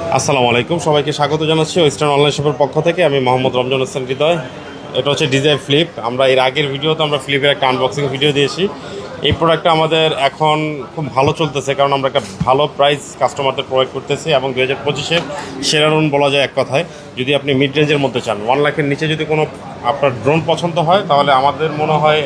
আসসালামু আলাইকুম, সবাইকে স্বাগত জানাচ্ছি ওয়েস্টার্ন অনলাইন শপের পক্ষ থেকে। আমি মোহাম্মদ রমজান হোসেন হৃদয়। এটা হচ্ছে ডিজাই ফ্লিপ। আমরা এর আগের ভিডিওতে আমরা ফ্লিপের একটা আনবক্সিং ভিডিও দিয়েছি। এই প্রোডাক্টটা আমাদের এখন খুব ভালো চলতেছে, কারণ আমরা একটা ভালো প্রাইস কাস্টমারদের প্রোভাইড করতেছি এবং 2025-এর সেরা ড্রোন বলা যায় এক কথায়। যদি আপনি মিড রেঞ্জের মধ্যে চান, 1 লাখের নিচে যদি কোনো আপনার ড্রোন পছন্দ হয়, তাহলে আমাদের মনে হয়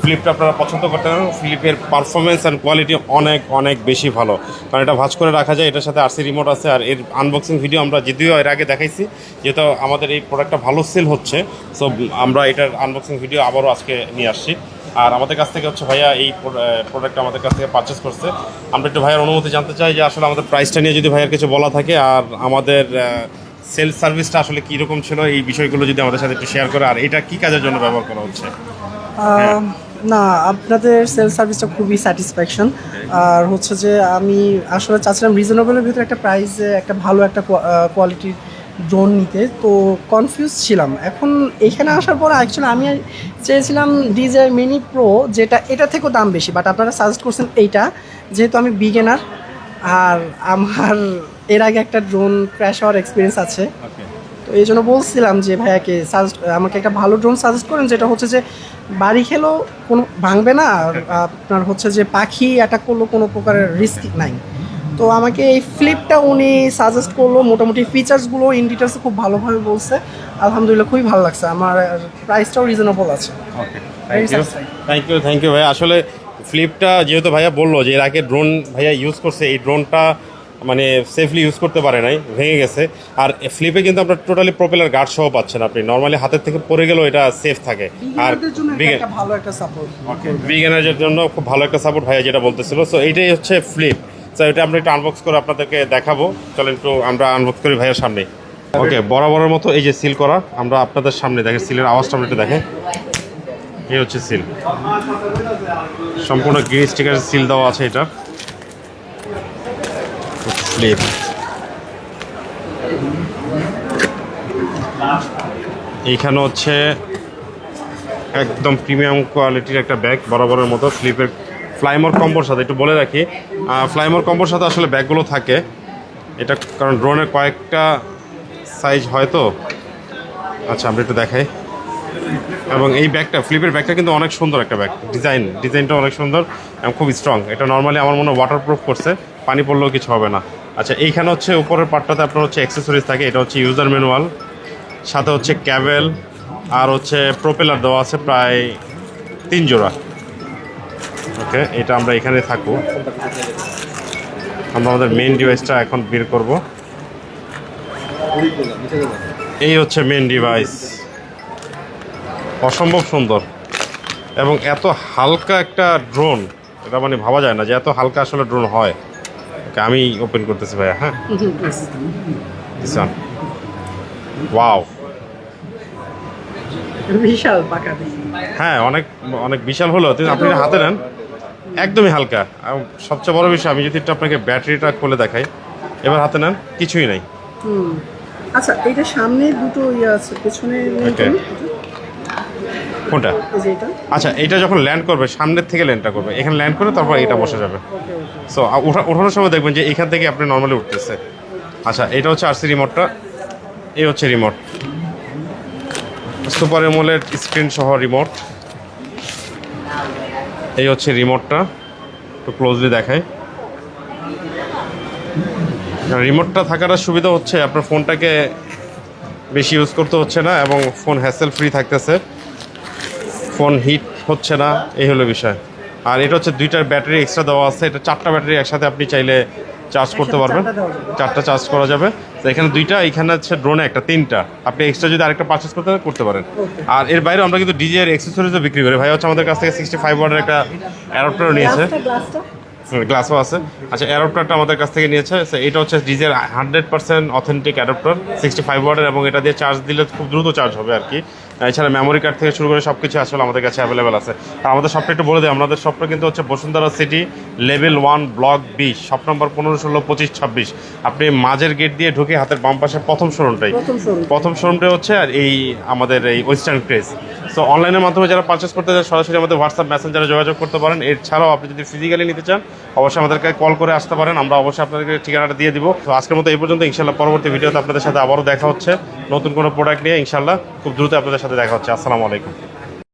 ফ্লিপটা আপনারা পছন্দ করতে পারেন। ফ্লিপের পারফরমেন্স অ্যান্ড কোয়ালিটি অনেক অনেক বেশি ভালো, কারণ এটা ভাঁজ করে রাখা যায়। এটার সাথে আরসি রিমোট আছে। আর এর আনবক্সিং ভিডিও আমরা যদিও এর আগে দেখাইছি, যেহেতু আমাদের এই প্রোডাক্টটা ভালো সেল হচ্ছে, সো আমরা এটার আনবক্সিং ভিডিও আবারও আজকে নিয়ে আসছি। আর আমাদের কাছ থেকে হচ্ছে ভাইয়া এই প্রোডাক্টটা আমাদের কাছ থেকে পারচেস করছে। আমরা একটু ভাইয়ার অনুমতি জানতে চাই যে আসলে আমাদের প্রাইসটা নিয়ে যদি ভাইয়ার কিছু বলা থাকে, আর আমাদের সেলস সার্ভিসটা আসলে কীরকম ছিল, এই বিষয়গুলো যদি আমাদের সাথে একটু শেয়ার করে, আর এটা কী কাজের জন্য ব্যবহার করা হচ্ছে। না, আপনাদের সেল সার্ভিসটা খুবই স্যাটিসফ্যাকশন। আর হচ্ছে যে আমি আসলে চাচ্ছিলাম রিজনেবলের ভিতরে একটা প্রাইসে একটা ভালো একটা কোয়ালিটির ড্রোন নিতে, তো কনফিউজ ছিলাম। এখন এখানে আসার পর অ্যাকচুয়ালি আমি চেয়েছিলাম DJI Mini Pro, যেটা এটা থেকেও দাম বেশি, বাট আপনারা সাজেস্ট করছেন এইটা, যেহেতু আমি বিগিনার আর আমার এর আগে একটা ড্রোন ক্র্যাশ হওয়ার এক্সপিরিয়েন্স আছে। তো এই জন্য বলছিলাম যে ভাইয়াকে আমাকে একটা ভালো ড্রোন সাজেস্ট করেন, যেটা হচ্ছে যে বাড়ি খেলেও কোনো ভাঙবে না, আর আপনার হচ্ছে যে পাখি অ্যাটাক করলো কোনো প্রকারের রিস্ক নাই। তো আমাকে এই ফ্লিপটা উনি সাজেস্ট করলো। মোটামুটি ফিচার্সগুলো ইন ডিটেলসে খুব ভালোভাবে বলছে। আলহামদুলিল্লাহ খুবই ভালো লাগছে। আমার প্রাইসটাও রিজনেবল আছে। থ্যাংক ইউ ভাইয়া। আসলে ফ্লিপটা যেহেতু ভাইয়া বললো যে এর আগে ড্রোন ভাইয়া ইউজ করছে, এই ড্রোনটা মানে সেফলি ইউজ করতে পারে নাই, ভেঙে গেছে। আর ফ্লিপে কিন্তু আপনার টোটালি প্রপেলার গার্ড সহ পাচ্ছেন। আপনি নর্মালি হাতের থেকে পড়ে গেলেও এটা সেফ থাকে। আর বিগিনারদের জন্য খুব ভালো একটা সাপোর্ট ভাইয়া যেটা বলতেছিল। সো এইটাই হচ্ছে ফ্লিপ। সো এটা আমরা একটু আনবক্স করে আপনাদেরকে দেখাবো। চলেন একটু আমরা আনবক্স করি ভাইয়ের সামনে। ওকে, বরাবরের মতো এই যে সিল করা, আমরা আপনাদের সামনে দেখেন। সিলের আওয়াজটা আমরা একটু দেখেন। এই হচ্ছে সিল, সম্পূর্ণ গ্রিন স্টিকার সিল দেওয়া আছে। এটা ফ্লিপ। এইখানে হচ্ছে একদম প্রিমিয়াম কোয়ালিটির একটা ব্যাগ, বরাবরের মতো ফ্লিপের ফ্লাইমোর কম্বোর সাথে। একটু বলে রাখি, ফ্লাইমোর কম্বোর সাথে আসলে ব্যাগগুলো থাকে এটা, কারণ ড্রোনের কয়েকটা সাইজ হয় তো। আচ্ছা, আমরা একটু দেখাই। এবং এই ব্যাগটা, ফ্লিপের ব্যাগটা কিন্তু অনেক সুন্দর একটা ব্যাগ। ডিজাইনটা অনেক সুন্দর এবং খুব স্ট্রং। এটা নর্মালি আমার মনে হয় ওয়াটারপ্রুফ করছে, পানি পড়লেও কিছু হবে না। আচ্ছা, এইখানে হচ্ছে উপরের পার্টটাতে আপনার হচ্ছে অ্যাক্সেসরিজ থাকে। এটা হচ্ছে ইউজার ম্যানুয়াল, সাথে হচ্ছে ক্যাবেল, আর হচ্ছে প্রোপেলার দেওয়া আছে প্রায় 3 জোড়া। ওকে, এটা আমরা এখানে থাকবো। আমরা আমাদের মেন ডিভাইসটা এখন বের করব। এই হচ্ছে মেন ডিভাইস, অসম্ভব সুন্দর এবং এত হালকা একটা ড্রোন। এটা মানে ভাবা যায় না যে এত হালকা আসলে ড্রোন হয়। ওকে, আমি ওপেন করতেছি ভাইয়া। হ্যাঁ, ওয়াও, বিশাল পাকা। হ্যাঁ, অনেক অনেক বিশাল হলো। আপনি হাতে নেন, একদমই হালকা। সবচেয়ে বড় বিষয়, আমি যদি একটু আপনাকে ব্যাটারিটা খুলে দেখাই, এবার হাতে নেন, কিছুই নাই। আচ্ছা, এইটা সামনে দুটো আছে, পেছনে কোনটা? আচ্ছা, এইটা যখন ল্যান্ড করবে সামনের থেকে ল্যান্ডটা করবে, এখানে ল্যান্ড করে তারপর এটা বসে যাবে। সো ওঠানোর সময় দেখবেন যে এখান থেকে আপনি নর্মালি উঠতেছে। আচ্ছা, এটা হচ্ছে আরসি রিমোটটা। এই হচ্ছে রিমোট, সুপার অ্যামোলেড স্ক্রিন সহ রিমোট। এই হচ্ছে রিমোটটা, একটু ক্লোজলি দেখাই। রিমোটটা থাকার সুবিধা হচ্ছে আপনার ফোনটাকে বেশি ইউজ করতে হচ্ছে না এবং ফোন হ্যাসেল ফ্রি থাকতেছে, ফোন হিট হচ্ছে না, এই হলো বিষয়। আর এটা হচ্ছে 2টা ব্যাটারি এক্সট্রা দেওয়া আছে। এটা 4টা ব্যাটারি একসাথে আপনি চাইলে চার্জ করতে পারবেন, 4টা চার্জ করা যাবে। তো এখানে 2টা, এখানে হচ্ছে ড্রোনে একটা, 3টা। আপনি এক্সট্রা যদি আরেকটা পারচেস করতে পারেন। আর এর বাইরে আমরা কিন্তু DJI অ্যাক্সেসরিজও বিক্রি করি। ভাই হচ্ছে আমাদের কাছ থেকে 65 ওয়াটের একটা অ্যাডাপ্টারও নিয়েছে, গ্লাসও আছে। আচ্ছা, অ্যাডাপ্টারটা আমাদের কাছ থেকে নিয়েছে। এটা হচ্ছে DJI 100% অথেন্টিক অ্যাডাপ্টার, 65 ওয়াটের, এবং এটা দিয়ে চার্জ দিলে খুব দ্রুত চার্জ হবে আর কি। এছাড়া মেমোরি কার্ড থেকে শুরু করে সব কিছু আসলে আমাদের কাছে অ্যাভেলেবেল আছে। আর আমাদের শপটা একটু বলে দিই, আমাদের শপটা কিন্তু হচ্ছে Bashundhara city, level 1, block 20, shop number 15, 16, 25, 26। আপনি মাঝের গেট দিয়ে ঢুকে হাতের বাম পাশে প্রথম শোরুমটাই হচ্ছে আর এই আমাদের এই ওয়েস্টার্ন ক্রেজ। সো অনলাইনের মাধ্যমে যারা পারচেস করতে চান সরাসরি আমাদের হোয়াটসঅ্যাপ মেসেঞ্জারে যোগাযোগ করতে পারেন। এছাড়াও আপনি যদি ফিজিক্যালি নিতে চান অবশ্যই আমাদেরকে কল করে আসতে পারেন, আমরা অবশ্যই আপনাদেরকে ঠিকানাটা দিয়ে দিব। তো আজকের মতো এই পর্যন্ত, ইনশাল্লাহ পরবর্তী ভিডিওতে আপনাদের সাথে আবারও দেখা হচ্ছে নতুন কোনো প্রোডাক্ট নিয়ে। ইনশাল্লাহ খুব দ্রুত আপনাদের সাথে দেখা হচ্ছে। আসসালামু আলাইকুম।